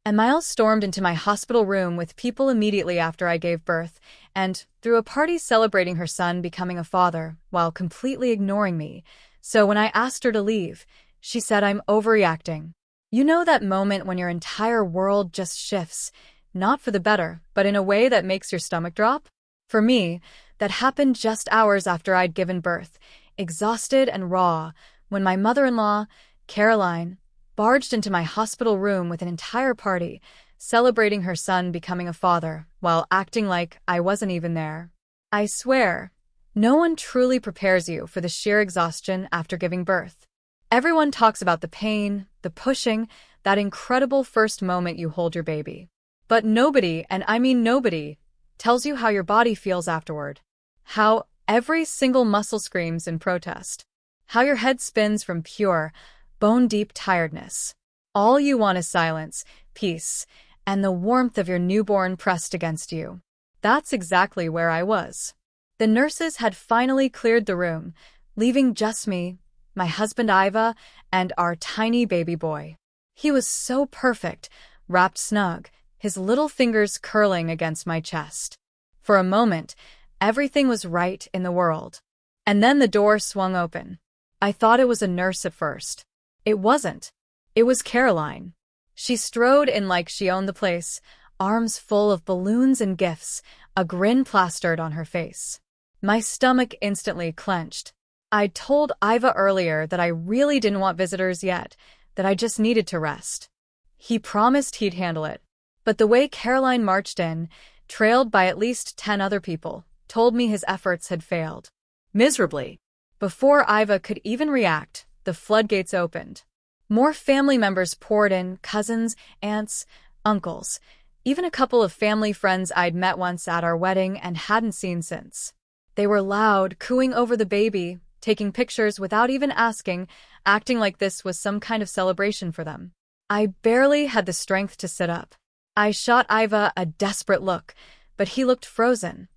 And Miles stormed into my hospital room with people immediately after I gave birth, and threw a party celebrating her son becoming a father, while completely ignoring me. So when I asked her to leave, she said I'm overreacting. You know that moment when your entire world just shifts, not for the better, but in a way that makes your stomach drop? For me, that happened just hours after I'd given birth, exhausted and raw, when my mother-in-law, Caroline, barged into my hospital room with an entire party, celebrating her son becoming a father, while acting like I wasn't even there. I swear, no one truly prepares you for the sheer exhaustion after giving birth. Everyone talks about the pain, the pushing, that incredible first moment you hold your baby. But nobody, and I mean nobody, tells you how your body feels afterward. How every single muscle screams in protest. How your head spins from pure, bone-deep tiredness. All you want is silence, peace, and the warmth of your newborn pressed against you. That's exactly where I was. The nurses had finally cleared the room, leaving just me, my husband Iva, and our tiny baby boy. He was so perfect, wrapped snug, his little fingers curling against my chest. For a moment, everything was right in the world. And then the door swung open. I thought it was a nurse at first. It wasn't. It was Caroline. She strode in like she owned the place, arms full of balloons and gifts, a grin plastered on her face. My stomach instantly clenched. I'd told Iva earlier that I really didn't want visitors yet, that I just needed to rest. He promised he'd handle it. But the way Caroline marched in, trailed by at least 10 other people, told me his efforts had failed. Miserably. Before Iva could even react, the floodgates opened. More family members poured in, cousins, aunts, uncles, even a couple of family friends I'd met once at our wedding and hadn't seen since. They were loud, cooing over the baby, taking pictures without even asking, acting like this was some kind of celebration for them. I barely had the strength to sit up. I shot Iva a desperate look, but he looked frozen,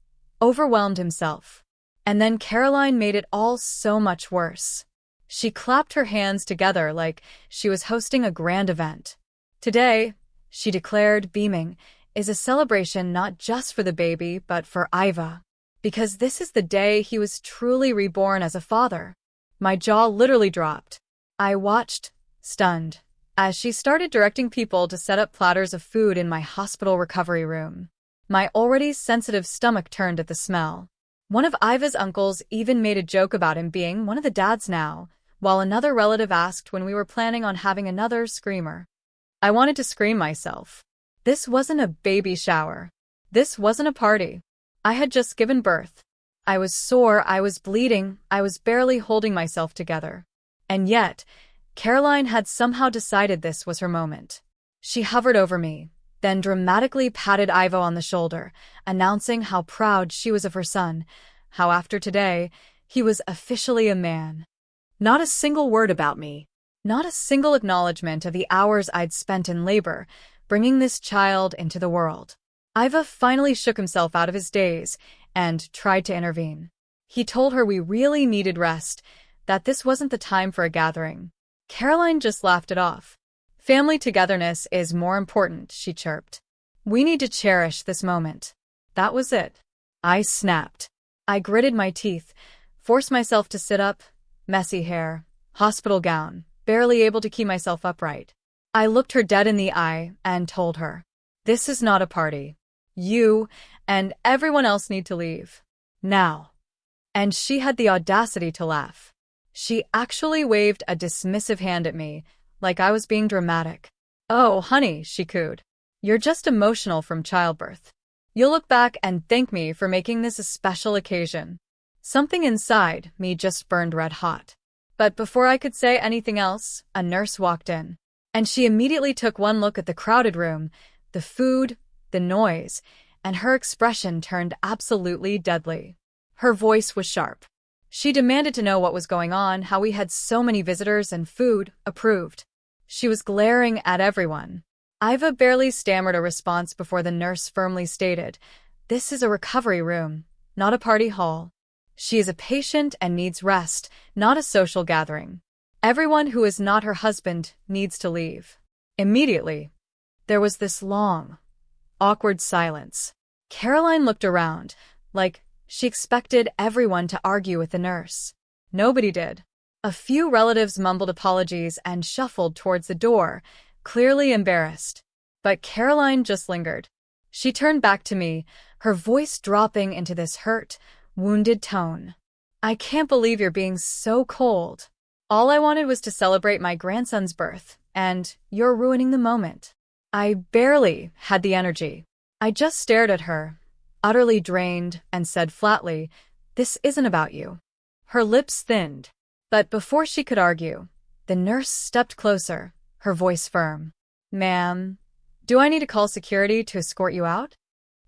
overwhelmed himself. And then Caroline made it all so much worse. She clapped her hands together like she was hosting a grand event. Today, she declared, beaming, is a celebration not just for the baby, but for Iva. Because this is the day he was truly reborn as a father. My jaw literally dropped. I watched, stunned, as she started directing people to set up platters of food in my hospital recovery room. My already sensitive stomach turned at the smell. One of Iva's uncles even made a joke about him being one of the dads now, while another relative asked when we were planning on having another screamer. I wanted to scream myself. This wasn't a baby shower. This wasn't a party. I had just given birth. I was sore, I was bleeding, I was barely holding myself together. And yet, Caroline had somehow decided this was her moment. She hovered over me, then dramatically patted Ivo on the shoulder, announcing how proud she was of her son, how after today, he was officially a man. Not a single word about me. Not a single acknowledgement of the hours I'd spent in labor, bringing this child into the world. Iva finally shook himself out of his daze and tried to intervene. He told her we really needed rest, that this wasn't the time for a gathering. Caroline just laughed it off. Family togetherness is more important, she chirped. We need to cherish this moment. That was it. I snapped. I gritted my teeth, forced myself to sit up, messy hair, hospital gown, barely able to keep myself upright. I looked her dead in the eye and told her, this is not a party. You and everyone else need to leave. Now. And she had the audacity to laugh. She actually waved a dismissive hand at me, like I was being dramatic. Oh, honey, she cooed. You're just emotional from childbirth. You'll look back and thank me for making this a special occasion. Something inside me just burned red hot. But before I could say anything else, a nurse walked in. And she immediately took one look at the crowded room, the food, the noise, and her expression turned absolutely deadly. Her voice was sharp. She demanded to know what was going on, how we had so many visitors and food approved. She was glaring at everyone. Iva barely stammered a response before the nurse firmly stated, this is a recovery room, not a party hall. She is a patient and needs rest, not a social gathering. Everyone who is not her husband needs to leave. Immediately. There was this long, awkward silence. Caroline looked around, like she expected everyone to argue with the nurse. Nobody did. A few relatives mumbled apologies and shuffled towards the door, clearly embarrassed. But Caroline just lingered. She turned back to me, her voice dropping into this hurt, wounded tone. "I can't believe you're being so cold. All I wanted was to celebrate my grandson's birth, and you're ruining the moment." I barely had the energy. I just stared at her, utterly drained, and said flatly, "This isn't about you." Her lips thinned. But before she could argue, the nurse stepped closer, her voice firm. "Ma'am, do I need to call security to escort you out?"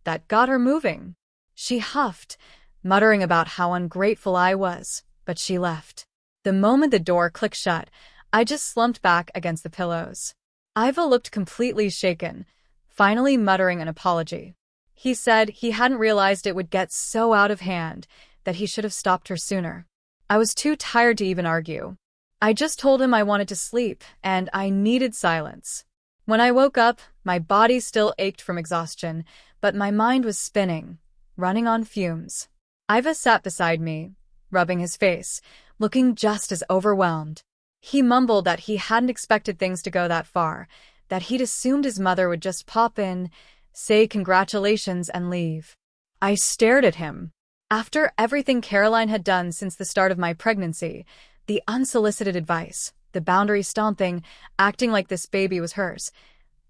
That got her moving. She huffed, muttering about how ungrateful I was, but she left. The moment the door clicked shut, I just slumped back against the pillows. Iva looked completely shaken, finally muttering an apology. He said he hadn't realized it would get so out of hand, that he should have stopped her sooner. I was too tired to even argue. I just told him I wanted to sleep, and I needed silence. When I woke up, my body still ached from exhaustion, but my mind was spinning, running on fumes. Iva sat beside me, rubbing his face, looking just as overwhelmed. He mumbled that he hadn't expected things to go that far, that he'd assumed his mother would just pop in, say congratulations, and leave. I stared at him. After everything Caroline had done since the start of my pregnancy, the unsolicited advice, the boundary stomping, acting like this baby was hers,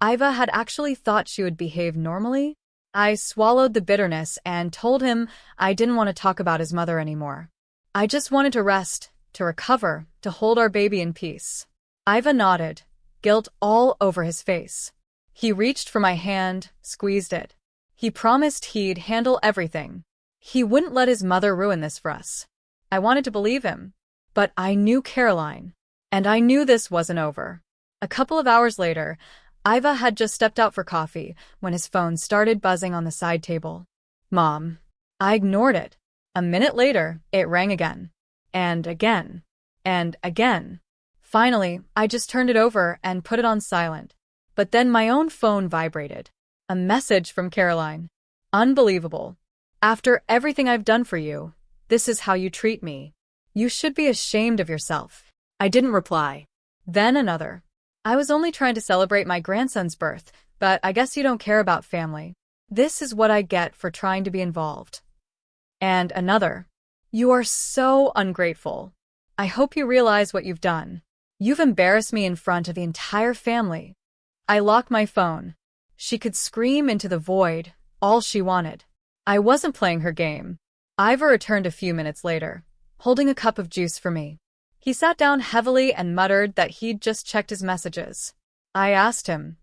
Iva had actually thought she would behave normally? I swallowed the bitterness and told him I didn't want to talk about his mother anymore. I just wanted to rest, to recover, to hold our baby in peace. Iva nodded, guilt all over his face. He reached for my hand, squeezed it. He promised he'd handle everything. He wouldn't let his mother ruin this for us. I wanted to believe him. But I knew Caroline. And I knew this wasn't over. A couple of hours later, Iva had just stepped out for coffee when his phone started buzzing on the side table. "Mom." I ignored it. A minute later, it rang again. And again. And again. Finally, I just turned it over and put it on silent. But then my own phone vibrated. A message from Caroline. "Unbelievable. After everything I've done for you, this is how you treat me. You should be ashamed of yourself." I didn't reply. Then another. "I was only trying to celebrate my grandson's birth, but I guess you don't care about family. This is what I get for trying to be involved." And another. "You are so ungrateful. I hope you realize what you've done. You've embarrassed me in front of the entire family." I locked my phone. She could scream into the void, all she wanted. I wasn't playing her game. Iva returned a few minutes later, holding a cup of juice for me. He sat down heavily and muttered that he'd just checked his messages. I asked him,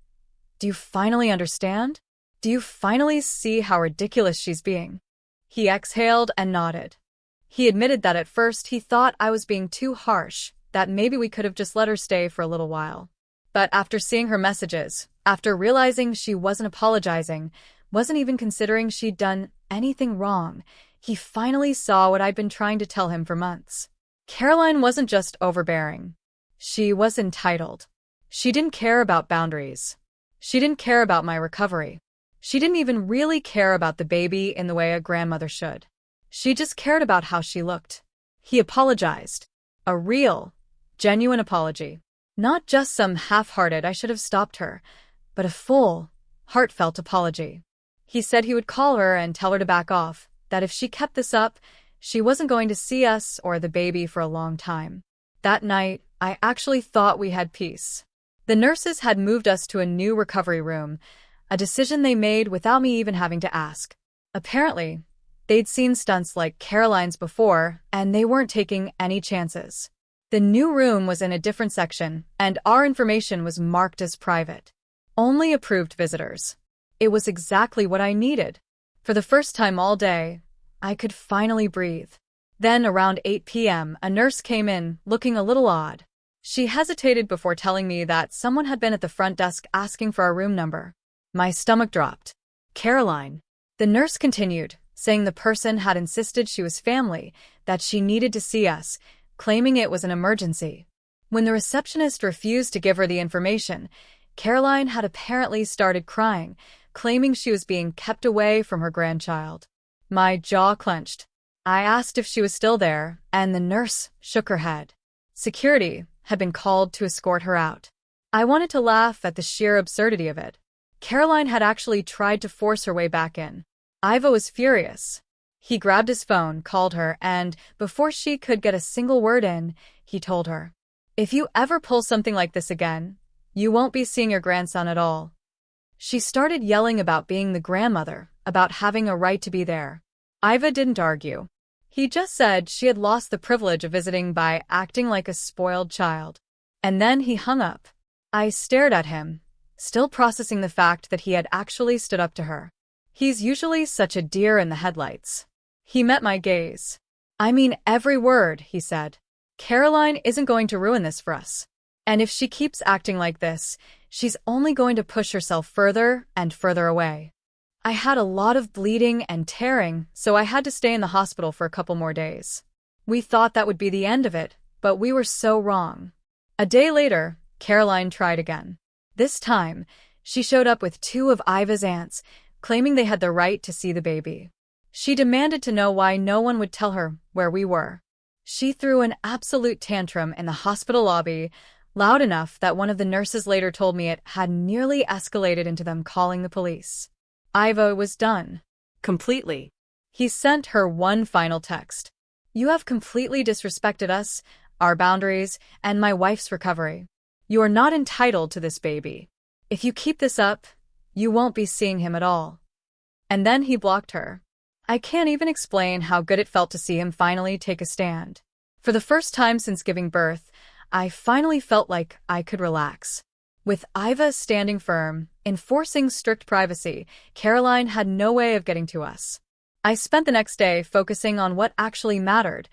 "Do you finally understand? Do you finally see how ridiculous she's being?" He exhaled and nodded. He admitted that at first he thought I was being too harsh, that maybe we could have just let her stay for a little while. But after seeing her messages, after realizing she wasn't apologizing, wasn't even considering she'd done anything wrong, he finally saw what I'd been trying to tell him for months. Caroline wasn't just overbearing. She was entitled. She didn't care about boundaries. She didn't care about my recovery. She didn't even really care about the baby in the way a grandmother should. She just cared about how she looked. He apologized. A real, genuine apology. Not just some half-hearted "I should have stopped her," but a full, heartfelt apology. He said he would call her and tell her to back off, that if she kept this up, she wasn't going to see us or the baby for a long time. That night, I actually thought we had peace. The nurses had moved us to a new recovery room, a decision they made without me even having to ask. Apparently, they'd seen stunts like Caroline's before, and they weren't taking any chances. The new room was in a different section, and our information was marked as private. Only approved visitors. It was exactly what I needed. For the first time all day, I could finally breathe. Then, around 8 p.m., a nurse came in, looking a little odd. She hesitated before telling me that someone had been at the front desk asking for our room number. My stomach dropped. "Caroline." The nurse continued, saying the person had insisted she was family, that she needed to see us, claiming it was an emergency. When the receptionist refused to give her the information, Caroline had apparently started crying, claiming she was being kept away from her grandchild. My jaw clenched. I asked if she was still there, and the nurse shook her head. Security had been called to escort her out. I wanted to laugh at the sheer absurdity of it. Caroline had actually tried to force her way back in. Iva was furious. He grabbed his phone, called her, and, before she could get a single word in, he told her, "If you ever pull something like this again, you won't be seeing your grandson at all." She started yelling about being the grandmother, about having a right to be there. Iva didn't argue. He just said she had lost the privilege of visiting by acting like a spoiled child. And then he hung up. I stared at him, still processing the fact that he had actually stood up to her. He's usually such a deer in the headlights. He met my gaze. "I mean every word," he said. "Caroline isn't going to ruin this for us. And if she keeps acting like this, she's only going to push herself further and further away." I had a lot of bleeding and tearing, so I had to stay in the hospital for a couple more days. We thought that would be the end of it, but we were so wrong. A day later, Caroline tried again. This time, she showed up with two of Iva's aunts, claiming they had the right to see the baby. She demanded to know why no one would tell her where we were. She threw an absolute tantrum in the hospital lobby, loud enough that one of the nurses later told me it had nearly escalated into them calling the police. Iva was done. Completely. He sent her one final text. "You have completely disrespected us, our boundaries, and my wife's recovery. You are not entitled to this baby. If you keep this up, you won't be seeing him at all." And then he blocked her. I can't even explain how good it felt to see him finally take a stand. For the first time since giving birth, I finally felt like I could relax. With Iva standing firm, enforcing strict privacy, Caroline had no way of getting to us. I spent the next day focusing on what actually mattered,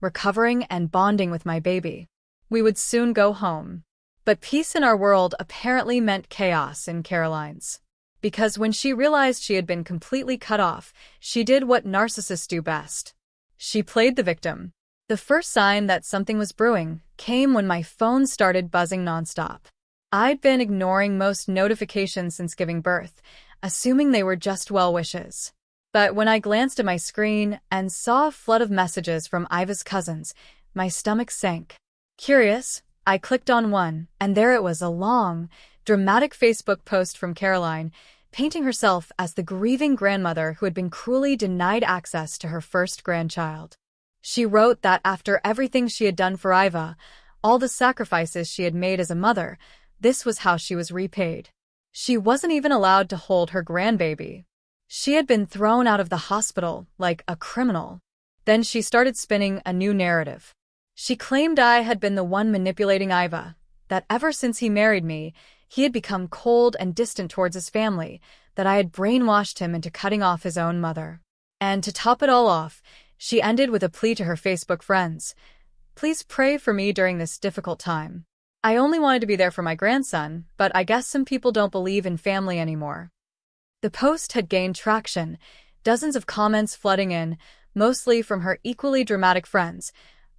recovering and bonding with my baby. We would soon go home. But peace in our world apparently meant chaos in Caroline's. Because when she realized she had been completely cut off, she did what narcissists do best. She played the victim. The first sign that something was brewing came when my phone started buzzing nonstop. I'd been ignoring most notifications since giving birth, assuming they were just well wishes. But when I glanced at my screen and saw a flood of messages from Iva's cousins, my stomach sank. Curious, I clicked on one, and there it was, a long, dramatic Facebook post from Caroline, painting herself as the grieving grandmother who had been cruelly denied access to her first grandchild. She wrote that after everything she had done for Iva, all the sacrifices she had made as a mother, this was how she was repaid. She wasn't even allowed to hold her grandbaby. She had been thrown out of the hospital like a criminal. Then she started spinning a new narrative. She claimed I had been the one manipulating Iva, that ever since he married me, he had become cold and distant towards his family, that I had brainwashed him into cutting off his own mother. And to top it all off, she ended with a plea to her Facebook friends. "Please pray for me during this difficult time. I only wanted to be there for my grandson, but I guess some people don't believe in family anymore." The post had gained traction, dozens of comments flooding in, mostly from her equally dramatic friends,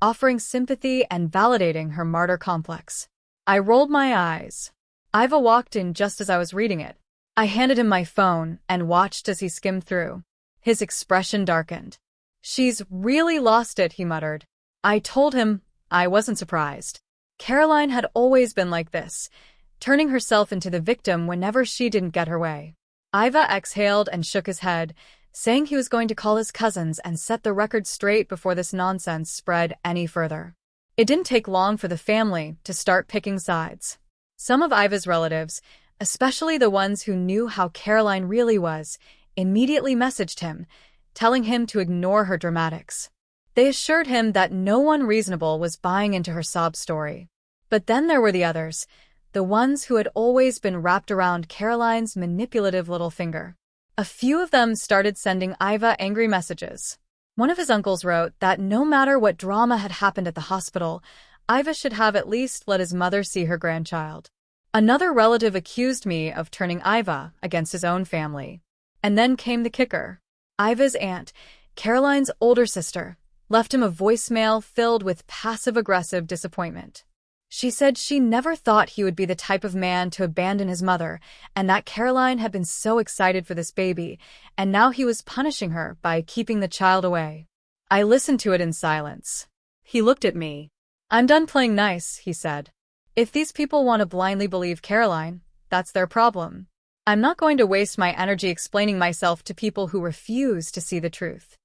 offering sympathy and validating her martyr complex. I rolled my eyes. Iva walked in just as I was reading it. I handed him my phone and watched as he skimmed through. His expression darkened. "She's really lost it," he muttered. I told him I wasn't surprised. Caroline had always been like this, turning herself into the victim whenever she didn't get her way. Iva exhaled and shook his head, saying he was going to call his cousins and set the record straight before this nonsense spread any further. It didn't take long for the family to start picking sides. Some of Iva's relatives, especially the ones who knew how Caroline really was, immediately messaged him, telling him to ignore her dramatics. They assured him that no one reasonable was buying into her sob story. But then there were the others, the ones who had always been wrapped around Caroline's manipulative little finger. A few of them started sending Iva angry messages. One of his uncles wrote that no matter what drama had happened at the hospital, Iva should have at least let his mother see her grandchild. Another relative accused me of turning Iva against his own family. And then came the kicker. Iva's aunt, Caroline's older sister, left him a voicemail filled with passive-aggressive disappointment. She said she never thought he would be the type of man to abandon his mother, and that Caroline had been so excited for this baby, and now he was punishing her by keeping the child away. I listened to it in silence. He looked at me. "I'm done playing nice," he said. "If these people want to blindly believe Caroline, that's their problem. I'm not going to waste my energy explaining myself to people who refuse to see the truth."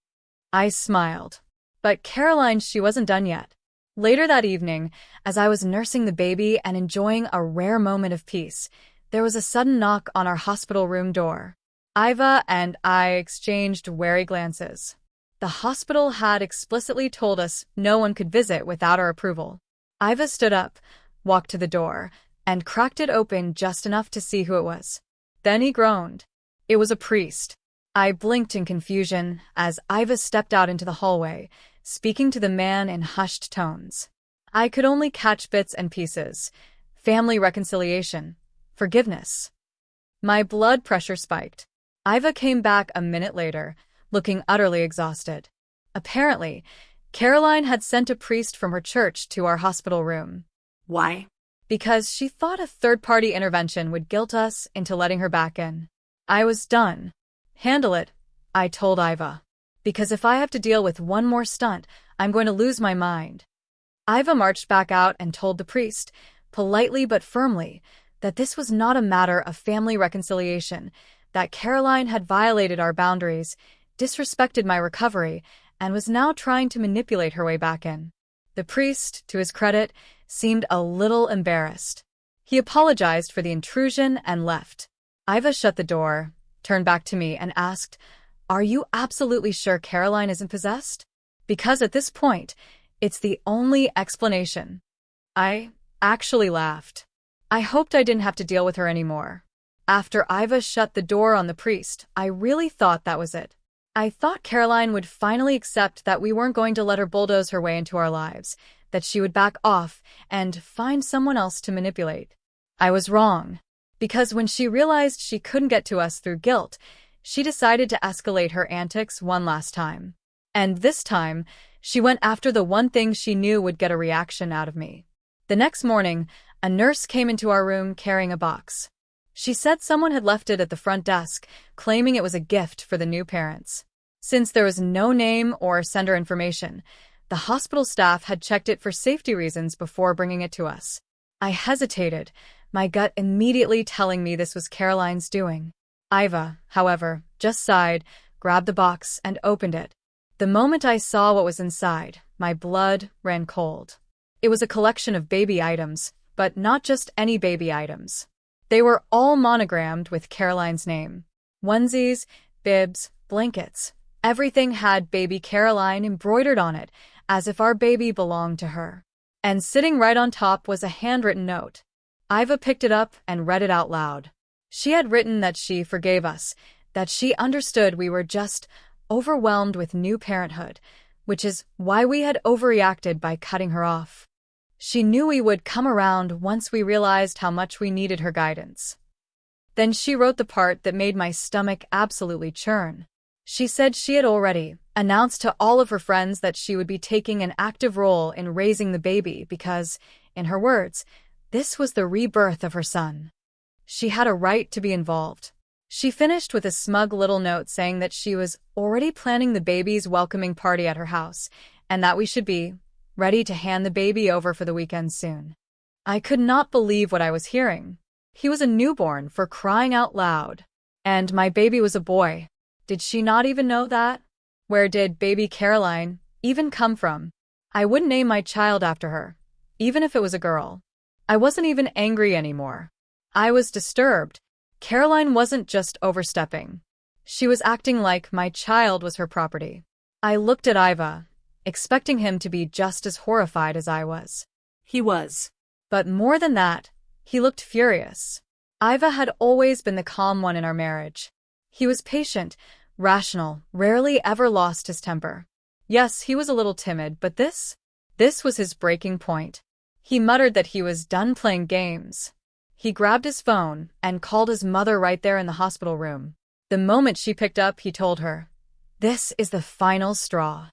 I smiled. But Caroline, she wasn't done yet. Later that evening, as I was nursing the baby and enjoying a rare moment of peace, there was a sudden knock on our hospital room door. Iva and I exchanged wary glances. The hospital had explicitly told us no one could visit without our approval. Iva stood up, walked to the door, and cracked it open just enough to see who it was. Then he groaned. It was a priest. I blinked in confusion as Iva stepped out into the hallway, speaking to the man in hushed tones. I could only catch bits and pieces. Family reconciliation. Forgiveness. My blood pressure spiked. Iva came back a minute later, looking utterly exhausted. Apparently, Caroline had sent a priest from her church to our hospital room. Why? Because she thought a third-party intervention would guilt us into letting her back in. I was done. "Handle it," I told Iva. "Because if I have to deal with one more stunt, I'm going to lose my mind." Iva marched back out and told the priest, politely but firmly, that this was not a matter of family reconciliation, that Caroline had violated our boundaries, disrespected my recovery, and was now trying to manipulate her way back in. The priest, to his credit, seemed a little embarrassed. He apologized for the intrusion and left. Iva shut the door, turned back to me, and asked, "Are you absolutely sure Caroline isn't possessed? Because at this point, it's the only explanation." I actually laughed. I hoped I didn't have to deal with her anymore. After Iva shut the door on the priest, I really thought that was it. I thought Caroline would finally accept that we weren't going to let her bulldoze her way into our lives, that she would back off and find someone else to manipulate. I was wrong. Because when she realized she couldn't get to us through guilt, she decided to escalate her antics one last time. And this time, she went after the one thing she knew would get a reaction out of me. The next morning, a nurse came into our room carrying a box. She said someone had left it at the front desk, claiming it was a gift for the new parents. Since there was no name or sender information, the hospital staff had checked it for safety reasons before bringing it to us. I hesitated, my gut immediately telling me this was Caroline's doing. Iva, however, just sighed, grabbed the box, and opened it. The moment I saw what was inside, my blood ran cold. It was a collection of baby items, but not just any baby items. They were all monogrammed with Caroline's name. Onesies, bibs, blankets. Everything had baby Caroline embroidered on it, as if our baby belonged to her. And sitting right on top was a handwritten note. Iva picked it up and read it out loud. She had written that she forgave us, that she understood we were just overwhelmed with new parenthood, which is why we had overreacted by cutting her off. She knew we would come around once we realized how much we needed her guidance. Then she wrote the part that made my stomach absolutely churn. She said she had already announced to all of her friends that she would be taking an active role in raising the baby because, in her words, this was the rebirth of her son. She had a right to be involved. She finished with a smug little note saying that she was already planning the baby's welcoming party at her house, and that we should be ready to hand the baby over for the weekend soon. I could not believe what I was hearing. He was a newborn, for crying out loud. And my baby was a boy. Did she not even know that? Where did baby Caroline even come from? I wouldn't name my child after her, even if it was a girl. I wasn't even angry anymore. I was disturbed. Caroline wasn't just overstepping. She was acting like my child was her property. I looked at Iva, expecting him to be just as horrified as I was. He was. But more than that, he looked furious. Iva had always been the calm one in our marriage. He was patient, rational, rarely ever lost his temper. Yes, he was a little timid, but this was his breaking point. He muttered that he was done playing games. He grabbed his phone and called his mother right there in the hospital room. The moment she picked up, he told her, "This is the final straw."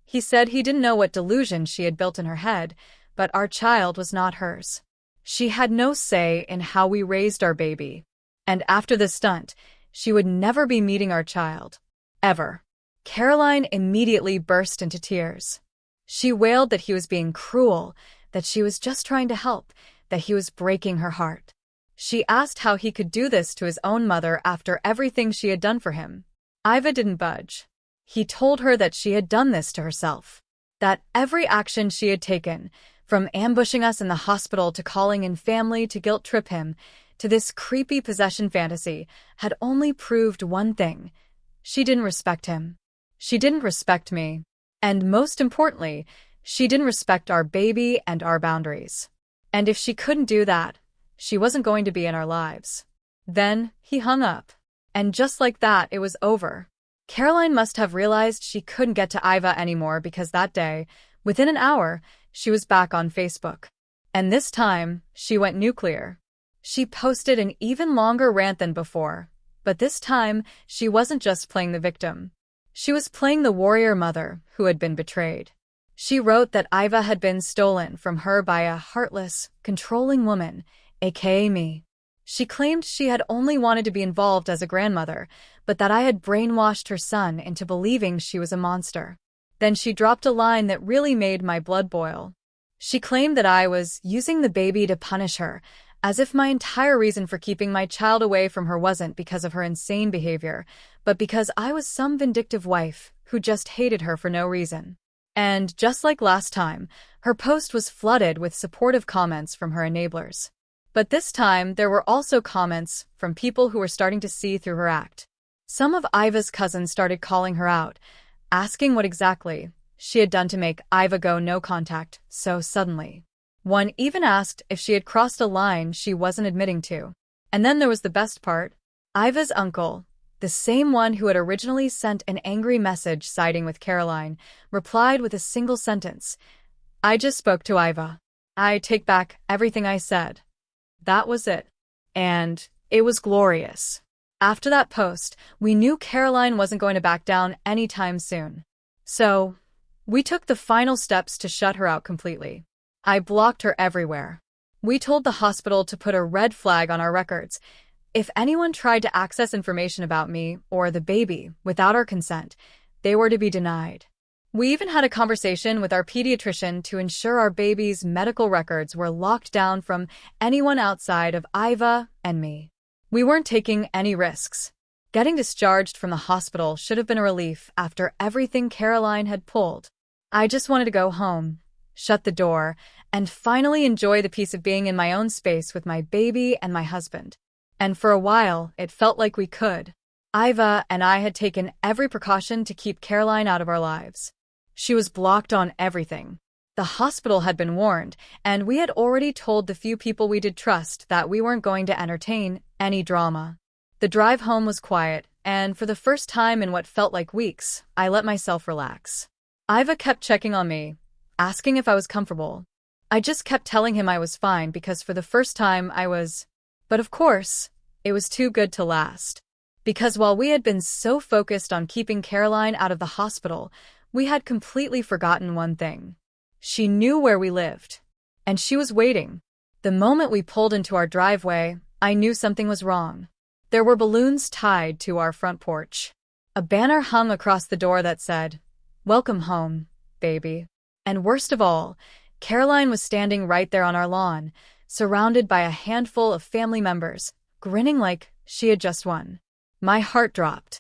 He said he didn't know what delusion she had built in her head, but our child was not hers. She had no say in how we raised our baby. And after this stunt, she would never be meeting our child. Ever. Caroline immediately burst into tears. She wailed that he was being cruel, that she was just trying to help, that he was breaking her heart. She asked how he could do this to his own mother after everything she had done for him. Iva didn't budge. He told her that she had done this to herself. That every action she had taken, from ambushing us in the hospital to calling in family to guilt trip him, to this creepy possession fantasy, had only proved one thing. She didn't respect him. She didn't respect me. And most importantly, she didn't respect our baby and our boundaries. And if she couldn't do that, she wasn't going to be in our lives. Then he hung up. And just like that, it was over. Caroline must have realized she couldn't get to Iva anymore because that day, within an hour, she was back on Facebook. And this time, she went nuclear. She posted an even longer rant than before, but this time, she wasn't just playing the victim. She was playing the warrior mother who had been betrayed. She wrote that Iva had been stolen from her by a heartless, controlling woman, aka me. She claimed she had only wanted to be involved as a grandmother, but that I had brainwashed her son into believing she was a monster. Then she dropped a line that really made my blood boil. She claimed that I was using the baby to punish her, as if my entire reason for keeping my child away from her wasn't because of her insane behavior, but because I was some vindictive wife who just hated her for no reason. And just like last time, her post was flooded with supportive comments from her enablers. But this time, there were also comments from people who were starting to see through her act. Some of Iva's cousins started calling her out, asking what exactly she had done to make Iva go no contact so suddenly. One even asked if she had crossed a line she wasn't admitting to. And then there was the best part. Iva's uncle, the same one who had originally sent an angry message siding with Caroline, replied with a single sentence. I just spoke to Iva. I take back everything I said. That was it. And it was glorious. After that post, we knew Caroline wasn't going to back down anytime soon. So, we took the final steps to shut her out completely. I blocked her everywhere. We told the hospital to put a red flag on our records. If anyone tried to access information about me or the baby without our consent, they were to be denied. We even had a conversation with our pediatrician to ensure our baby's medical records were locked down from anyone outside of Iva and me. We weren't taking any risks. Getting discharged from the hospital should have been a relief after everything Caroline had pulled. I just wanted to go home, shut the door, and finally enjoy the peace of being in my own space with my baby and my husband. And for a while, it felt like we could. Iva and I had taken every precaution to keep Caroline out of our lives. She was blocked on everything. The hospital had been warned, and we had already told the few people we did trust that we weren't going to entertain any drama. The drive home was quiet, and for the first time in what felt like weeks, I let myself relax. Iva kept checking on me, asking if I was comfortable. I just kept telling him I was fine because for the first time I was. But of course, it was too good to last. Because while we had been so focused on keeping Caroline out of the hospital, we had completely forgotten one thing. She knew where we lived. And she was waiting. The moment we pulled into our driveway, I knew something was wrong. There were balloons tied to our front porch. A banner hung across the door that said, "Welcome home, baby." And worst of all, Caroline was standing right there on our lawn, surrounded by a handful of family members, grinning like she had just won. My heart dropped.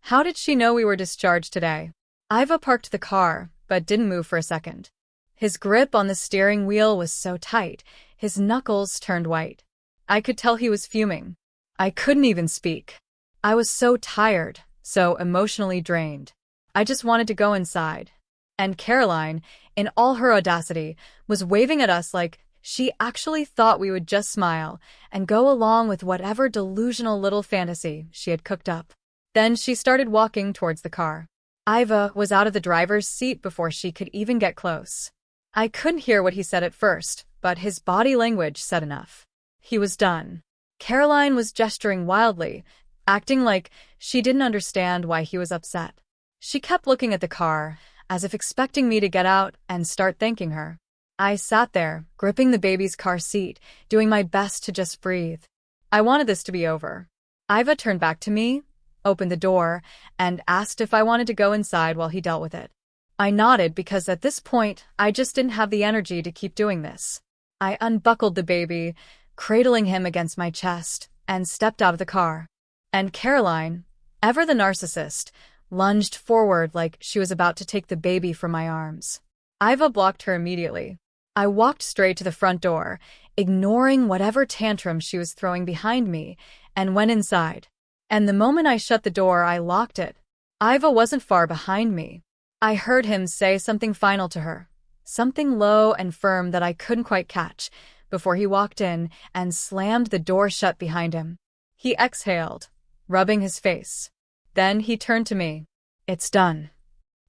How did she know we were discharged today? Iva parked the car, but didn't move for a second. His grip on the steering wheel was so tight, his knuckles turned white. I could tell he was fuming. I couldn't even speak. I was so tired, so emotionally drained. I just wanted to go inside. And Caroline, in all her audacity, was waving at us like she actually thought we would just smile and go along with whatever delusional little fantasy she had cooked up. Then she started walking towards the car. Iva was out of the driver's seat before she could even get close. I couldn't hear what he said at first, but his body language said enough. He was done. Caroline was gesturing wildly, acting like she didn't understand why he was upset. She kept looking at the car, as if expecting me to get out and start thanking her. I sat there, gripping the baby's car seat, doing my best to just breathe. I wanted this to be over. Iva turned back to me, opened the door, and asked if I wanted to go inside while he dealt with it. I nodded because at this point, I just didn't have the energy to keep doing this. I unbuckled the baby, cradling him against my chest, and stepped out of the car. And Caroline, ever the narcissist, lunged forward like she was about to take the baby from my arms. Iva blocked her immediately. I walked straight to the front door, ignoring whatever tantrum she was throwing behind me, and went inside. And the moment I shut the door, I locked it. Iva wasn't far behind me. I heard him say something final to her, something low and firm that I couldn't quite catch, before he walked in and slammed the door shut behind him. He exhaled, rubbing his face. Then he turned to me. It's done.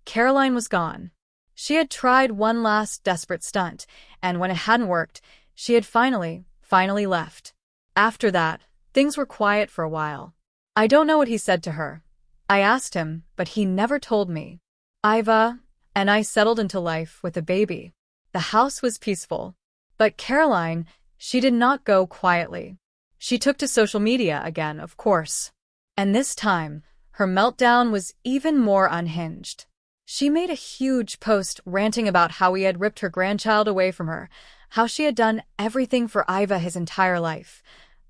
Caroline was gone. She had tried one last desperate stunt, and when it hadn't worked, she had finally left. After that, things were quiet for a while. I don't know what he said to her. I asked him, but he never told me. Iva and I settled into life with a baby. The house was peaceful. But Caroline, she did not go quietly. She took to social media again, of course. And this time, her meltdown was even more unhinged. She made a huge post ranting about how he had ripped her grandchild away from her, how she had done everything for Iva his entire life,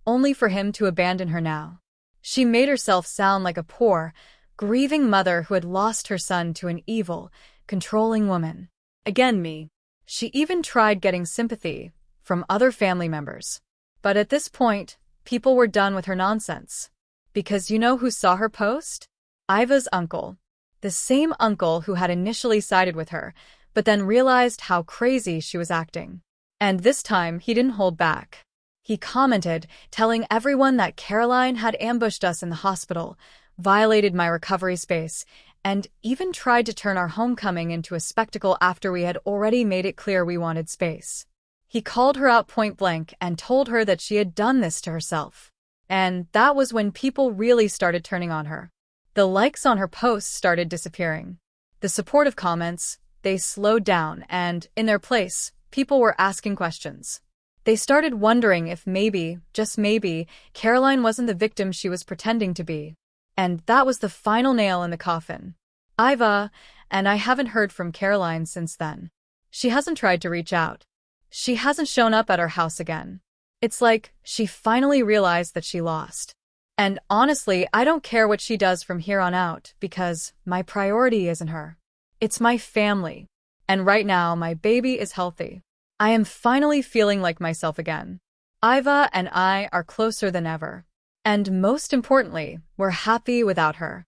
only for him to abandon her now. She made herself sound like a poor, grieving mother who had lost her son to an evil, controlling woman. Again me. She even tried getting sympathy from other family members. But at this point, people were done with her nonsense. Because you know who saw her post? Iva's uncle. The same uncle who had initially sided with her, but then realized how crazy she was acting. And this time, he didn't hold back. He commented, telling everyone that Caroline had ambushed us in the hospital, violated my recovery space, and even tried to turn our homecoming into a spectacle after we had already made it clear we wanted space. He called her out point blank and told her that she had done this to herself. And that was when people really started turning on her. The likes on her posts started disappearing. The supportive comments, they slowed down, and, in their place, people were asking questions. They started wondering if maybe, just maybe, Caroline wasn't the victim she was pretending to be. And that was the final nail in the coffin. Iva, and I haven't heard from Caroline since then. She hasn't tried to reach out. She hasn't shown up at our house again. It's like she finally realized that she lost. And honestly, I don't care what she does from here on out because my priority isn't her. It's my family. And right now, my baby is healthy. I am finally feeling like myself again. Iva and I are closer than ever. And most importantly, we're happy without her.